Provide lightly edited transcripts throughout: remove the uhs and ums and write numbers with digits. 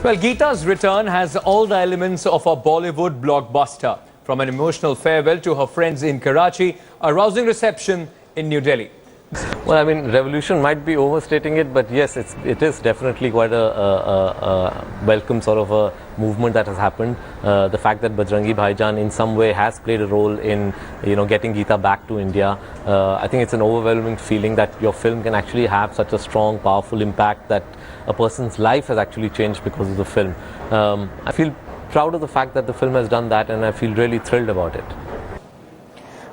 Well, Geeta's return has all the elements of a Bollywood blockbuster, from an emotional farewell to her friends in Karachi, a rousing reception in New Delhi. Well, I mean, revolution might be overstating it, but yes, it is definitely quite a welcome sort of a movement that has happened. The fact that Bajrangi Bhaijaan in some way has played a role in, getting Geeta back to India. I think it's an overwhelming feeling that your film can actually have such a strong, powerful impact that a person's life has actually changed because of the film. I feel proud of the fact that the film has done that, and I feel really thrilled about it.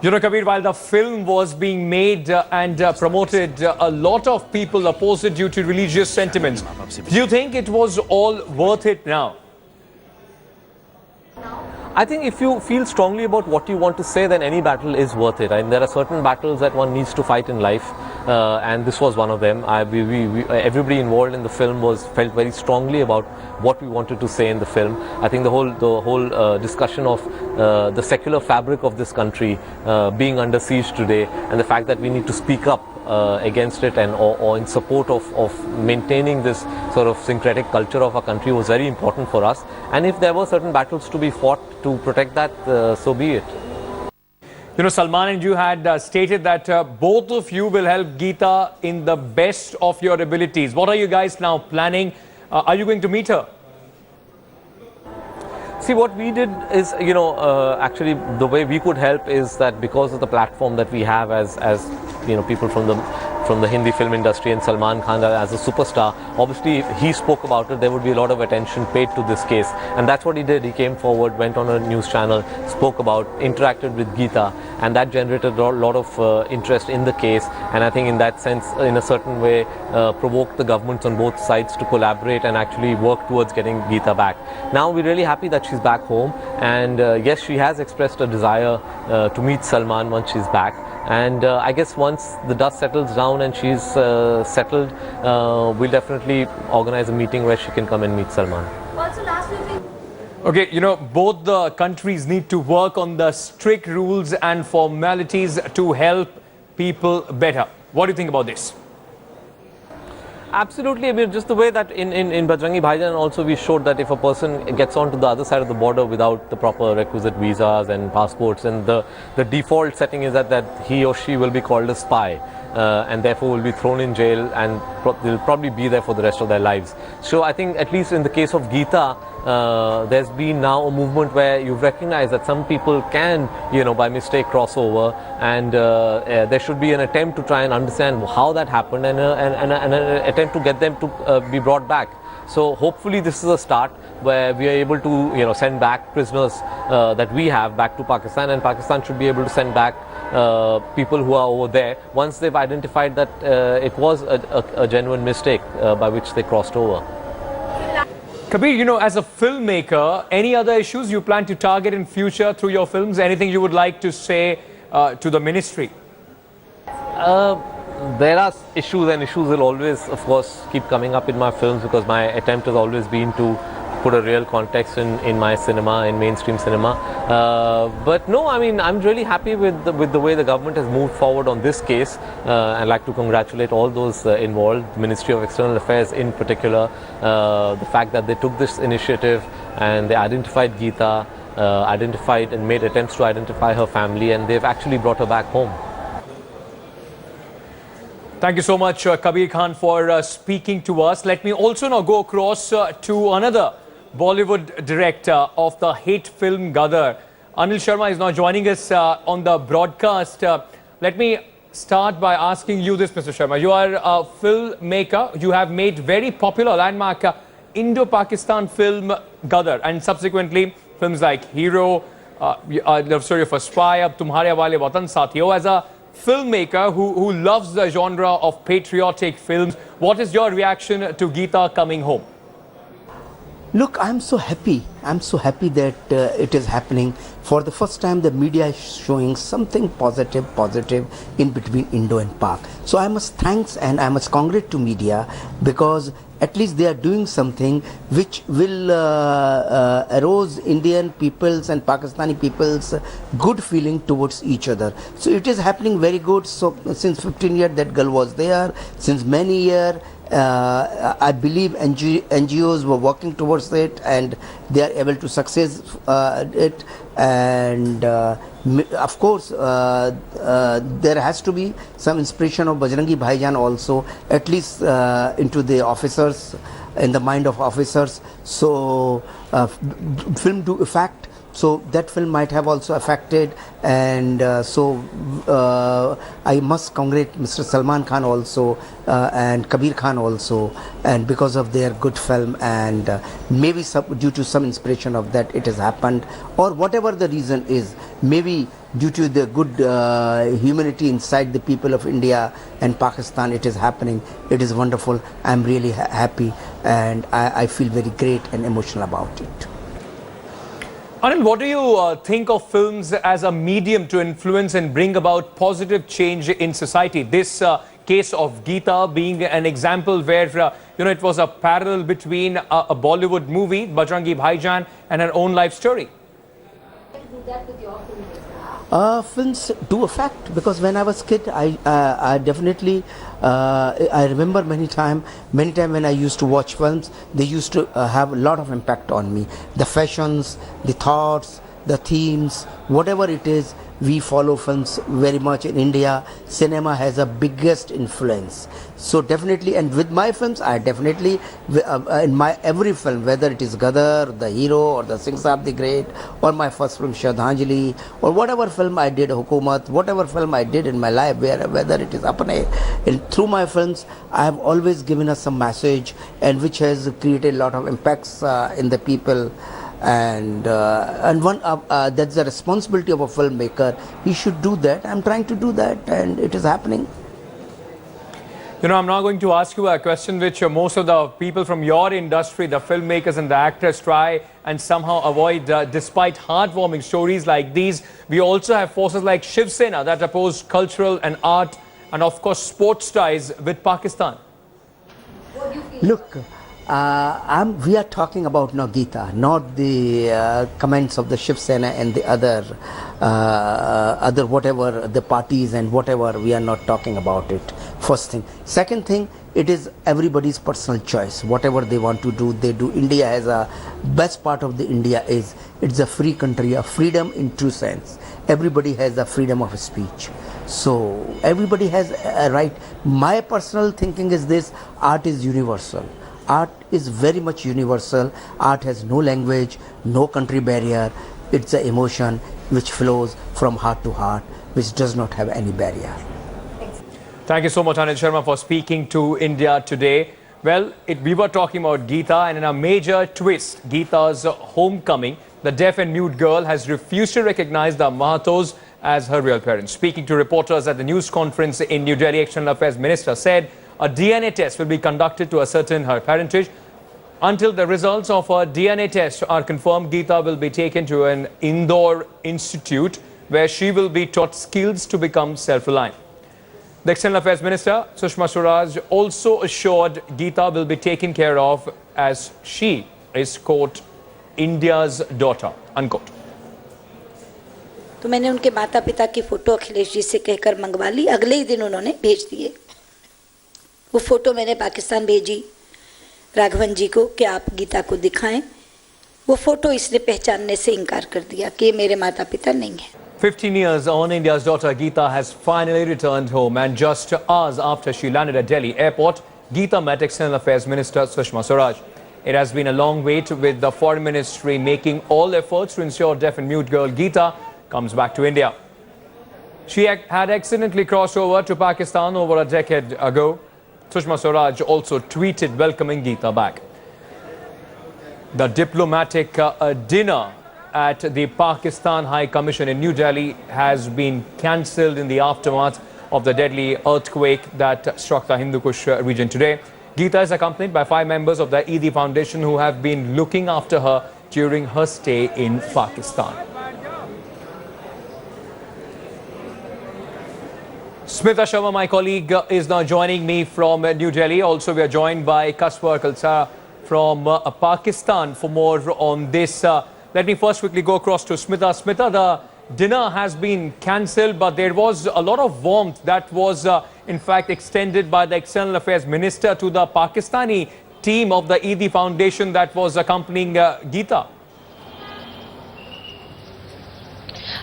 You know, Kabir, while the film was being made and promoted, a lot of opposed it due to religious sentiments. Do you think it was all worth it now? I think if you feel strongly about what you want to say, then any battle is worth it. And there are certain battles that one needs to fight in life, and this was one of them. Everybody involved in the film felt very strongly about what we wanted to say in the film. I think the whole discussion of the secular fabric of this country being under siege today, and the fact that we need to speak up against it and or in support of maintaining this sort of syncretic culture of our country was very important for us. And if there were certain battles to be fought to protect that, so be it. You know, Salman and you had stated that both of you will help Geeta in the best of your abilities. What are you guys now planning? Are you going to meet her? See, what we did is, actually the way we could help is that because of the platform that we have as people from the Hindi film industry and Salman Khan as a superstar, obviously if he spoke about it, there would be a lot of attention paid to this case, and that's what he did. He came forward, went on a news channel, spoke about, interacted with Geeta, and that generated a lot of interest in the case, and I think in that sense, in a certain way, provoked the governments on both sides to collaborate and actually work towards getting Geeta back. Now we're really happy that she's back home, and yes, she has expressed a desire to meet Salman once she's back. And I guess once the dust settles down and she's settled, we'll definitely organize a meeting where she can come and meet Salman. Also, last week. Okay, you know, both the countries need to work on the strict rules and formalities to help people better. What do you think about this? Absolutely. I mean, just the way that in Bajrangi Bhaijaan also we showed that if a person gets onto the other side of the border without the proper requisite visas and passports, and the default setting is that he or she will be called a spy, and therefore will be thrown in jail, and they'll probably be there for the rest of their lives. So I think at least in the case of Geeta, there's been now a movement where you've recognized that some people can, by mistake cross over, and there should be an attempt to try and understand how that happened, and an attempt to get them to be brought back. So hopefully this is a start where we are able to send back prisoners that we have back to Pakistan, and Pakistan should be able to send back people who are over there once they've identified that it was a genuine mistake by which they crossed over. Kabir, as a filmmaker, any other issues you plan to target in future through your films? Anything you would like to say to the ministry? There are issues, and issues will always, of course, keep coming up in my films, because my attempt has always been to put a real context in my cinema, in mainstream cinema. But no, I mean, I'm really happy with the way the government has moved forward on this case. I'd like to congratulate all those involved, the Ministry of External Affairs in particular, the fact that they took this initiative and they identified Geeta, identified and made attempts to identify her family, and they've actually brought her back home. Thank you so much, Kabir Khan, for speaking to us. Let me also now go across to another Bollywood director of the hit film Gadar. Anil Sharma is now joining us on the broadcast. Let me start by asking you this, Mr. Sharma. You are a filmmaker. You have made very popular landmark Indo-Pakistan film Gadar, and subsequently films like Hero, Love Story of a Spy, Ab Tumhare Wale Watan Sathiyo. As a filmmaker who loves the genre of patriotic films, what is your reaction to Geeta coming home? Look, I'm so happy. I'm so happy that it is happening. For the first time, the media is showing something positive in between Indo and Pak. So I must thanks and I must congratulate to media, because at least they are doing something which will arouse Indian people's and Pakistani people's good feeling towards each other. So it is happening very good. So since 15 years that girl was there, since many years I believe NGOs were working towards it, and they are able to success it. And of course, there has to be some inspiration of Bajrangi Bhaijaan also, at least into the officers, in the mind of officers. So film do affect. So that film might have also affected, and I must congratulate Mr. Salman Khan also and Kabir Khan also, and because of their good film, and maybe due to some inspiration of that it has happened, or whatever the reason is, maybe due to the good humanity inside the people of India and Pakistan, it is happening. It is wonderful. I am really happy, and I feel very great and emotional about it. Anil, what do you think of films as a medium to influence and bring about positive change in society? This case of Geeta being an example where it was a parallel between a Bollywood movie, Bajrangi Bhaijaan, and her own life story. Films do affect, because when I was kid, I definitely I remember many time when I used to watch films, they used to have a lot of impact on me. The fashions, the thoughts, the themes, whatever it is, we follow films very much in India. Cinema has a biggest influence. So definitely, and with my films, I definitely, in my every film, whether it is Gadar, the hero, or the Singh Saab the Great, or my first film Shraddhanjali, or whatever film I did, Hukumat, whatever film I did in my life, whether it is Apne, and through my films, I have always given us some message, and which has created a lot of impacts in the people. And one that's the responsibility of a filmmaker. He should do that. I'm trying to do that, and it is happening. I'm now going to ask you a question which most of the people from your industry, the filmmakers and the actors, try and somehow avoid. Despite heartwarming stories like these, we also have forces like Shiv Sena that oppose cultural and art and, of course, sports ties with Pakistan. Look, we are talking about now Gita, not the comments of the Shiv Sena and the other whatever the parties and whatever. We are not talking about it. First thing. Second thing, it is everybody's personal choice. Whatever they want to do, they do. India has a best part of the India is it's a free country, a freedom in true sense. Everybody has the freedom of speech. So everybody has a right. My personal thinking is this: art is universal. Art is very much universal. Art has no language, no country barrier. It's an emotion which flows from heart to heart, which does not have any barrier. Thank you so much, Anil Sharma, for speaking to India today. Well, we were talking about Geeta, and in a major twist, Geeta's homecoming, the deaf and mute girl has refused to recognize the Mahatos as her real parents. Speaking to reporters at the news conference in New Delhi, External Affairs Minister said a DNA test will be conducted to ascertain her parentage. Until the results of a DNA test are confirmed, Geeta will be taken to an Indore institute where she will be taught skills to become self-reliant. The External Affairs Minister, Sushma Swaraj, also assured Geeta will be taken care of as she is, quote, India's daughter, unquote. तो मैंने उनके माता पिता की photo Akhilesh ji से कहकर मंगवा ली। अगले ही दिन उन्होंने भेज दिए। वो फ़ोटो मैंने पाकिस्तान भेजी राघवन जी को कि आप गीता को दिखाएं। वो फ़ोटो इसने पहचानने से इनकार कर दिया कि ये मेरे माता पिता नहीं हैं। 15 years on, India's daughter Geeta has finally returned home, and just hours after she landed at Delhi airport, Geeta met External Affairs Minister Sushma Swaraj. It has been a long wait, with the Foreign Ministry making all efforts to ensure deaf and mute girl Geeta comes back to India. She had accidentally crossed over to Pakistan over a decade ago. Sushma Swaraj also tweeted welcoming Geeta back. The diplomatic dinner at the Pakistan High Commission in New Delhi has been cancelled in the aftermath of the deadly earthquake that struck the Hindu Kush region today. Geeta is accompanied by 5 members of the Eidi Foundation who have been looking after her during her stay in Pakistan. Smita Sharma, my colleague, is now joining me from New Delhi. Also, we are joined by Kaswar Kalsa from Pakistan for more on this. Let me first quickly go across to Smita. Smita, the dinner has been cancelled, but there was a lot of warmth that was in fact, extended by the External Affairs Minister to the Pakistani team of the Eidi Foundation that was accompanying Geeta.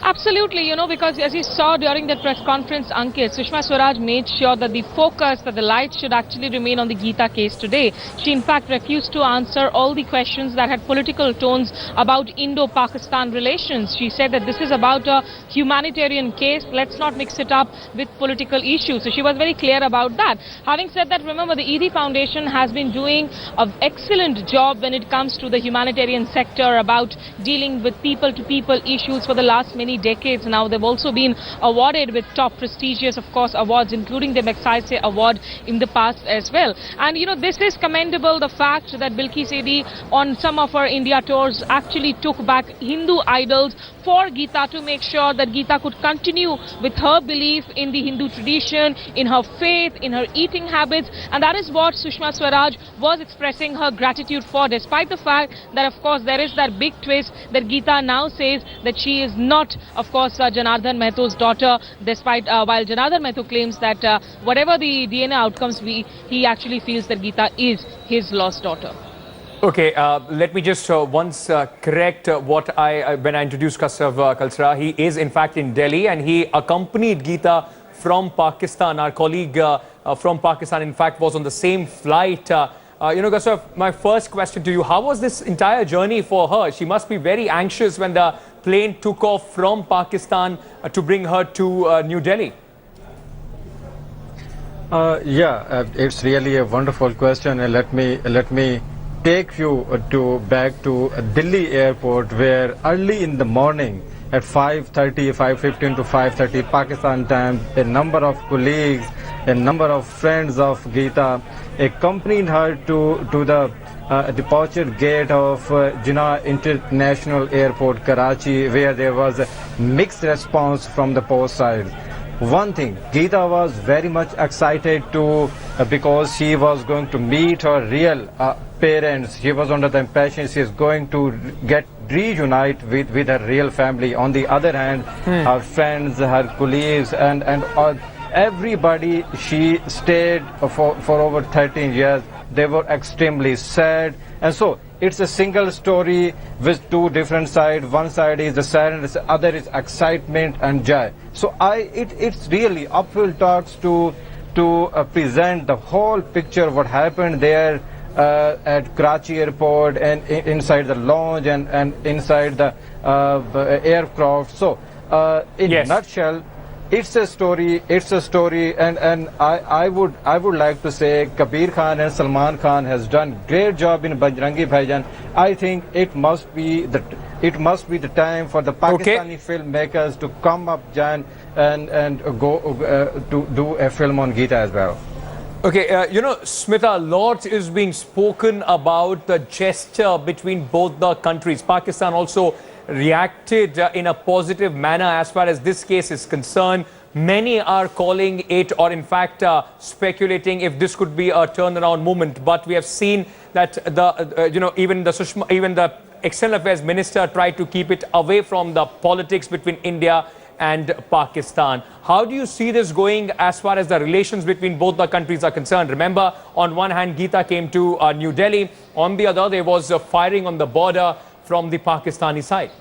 Absolutely, because as you saw during the press conference, Ankit, Sushma Swaraj made sure that the focus, that the light should actually remain on the Geeta case today. She in fact refused to answer all the questions that had political tones about Indo-Pakistan relations. She said that this is about a humanitarian case, let's not mix it up with political issues. So she was very clear about that. Having said that, remember the Eidi Foundation has been doing an excellent job when it comes to the humanitarian sector about dealing with people-to-people issues for the last many decades now. They've also been awarded with top prestigious, of course, awards, including the Magsaysay Award in the past as well. And this is commendable, the fact that Bilki Sethi on some of her India tours actually took back Hindu idols for Geeta to make sure that Geeta could continue with her belief in the Hindu tradition, in her faith, in her eating habits, and that is what Sushma Swaraj was expressing her gratitude for, despite the fact that, of course, there is that big twist that Geeta now says that she is not, of course, Janardhan Mehto's daughter, despite while Janardhan Mehto claims that whatever the DNA outcomes be, he actually feels that Geeta is his lost daughter. Okay, let me just once correct what when I introduced Kasav Kalsara. He is in fact in Delhi and he accompanied Geeta from Pakistan. Our colleague from Pakistan in fact was on the same flight. Kasav, my first question to you, how was this entire journey for her? She must be very anxious when the plane took off from Pakistan to bring her to New Delhi. It's really a wonderful question, and let me take you back to Delhi airport, where early in the morning at 5:15 to 5:30 Pakistan time, a number of colleagues, a number of friends of Geeta accompanied her to the departure gate of Jinnah International Airport, Karachi, where there was a mixed response from the post side. One thing, Geeta was very much excited because she was going to meet her real parents. She was under the impression she is going to reunite with her real family. On the other hand, her friends, her colleagues, and everybody she stayed for over 13 years, they were extremely sad. And so it's a single story with two different sides. One side is the sadness, the other is excitement and joy. So it's really uphill talks to present the whole picture of what happened there at Karachi airport and inside the lounge and inside the aircraft. So in a nutshell, it's a story, and I would like to say Kabir Khan and Salman Khan has done great job in Bajrangi Bhaijaan. I think it must be the time for the Pakistani filmmakers to come up, Jan, and go to do a film on Geeta as well. Okay, Smita, a lot is being spoken about the gesture between both the countries. Pakistan also reacted in a positive manner as far as this case is concerned. Many are calling it, or in fact speculating if this could be a turnaround moment. But we have seen that even the External Affairs Minister tried to keep it away from the politics between India and Pakistan. How do you see this going as far as the relations between both the countries are concerned? Remember, on one hand, Geeta came to New Delhi. On the other, there was firing on the border from the Pakistani side.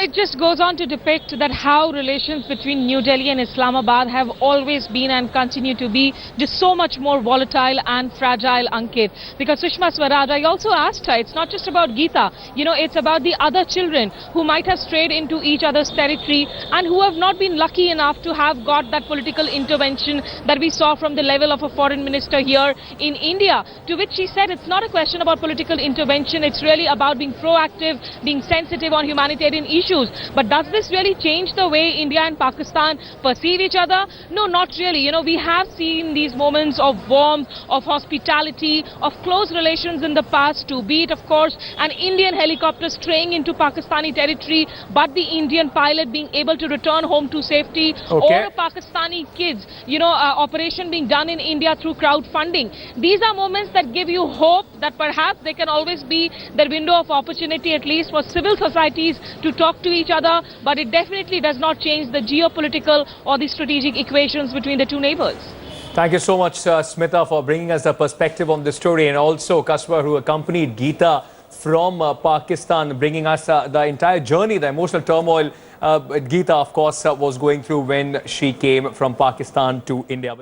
It just goes on to depict that how relations between New Delhi and Islamabad have always been and continue to be just so much more volatile and fragile, Ankit. Because Sushma Swaraj, I also asked her, it's not just about Geeta, it's about the other children who might have strayed into each other's territory and who have not been lucky enough to have got that political intervention that we saw from the level of a foreign minister here in India. To which she said it's not a question about political intervention, it's really about being proactive, being sensitive on humanitarian issues. But does this really change the way India and Pakistan perceive each other? No, not really. We have seen these moments of warmth, of hospitality, of close relations in the past, to be it, of course, an Indian helicopter straying into Pakistani territory, but the Indian pilot being able to return home to safety, or a Pakistani kids, operation being done in India through crowdfunding. These are moments that give you hope that perhaps they can always be the window of opportunity, at least for civil societies to to talk to each other, but it definitely does not change the geopolitical or the strategic equations between the two neighbors. Thank you so much, Smita, for bringing us the perspective on this story, and also Kasper, who accompanied Geeta from Pakistan, bringing us the entire journey, the emotional turmoil Geeta, of course, was going through when she came from Pakistan to India.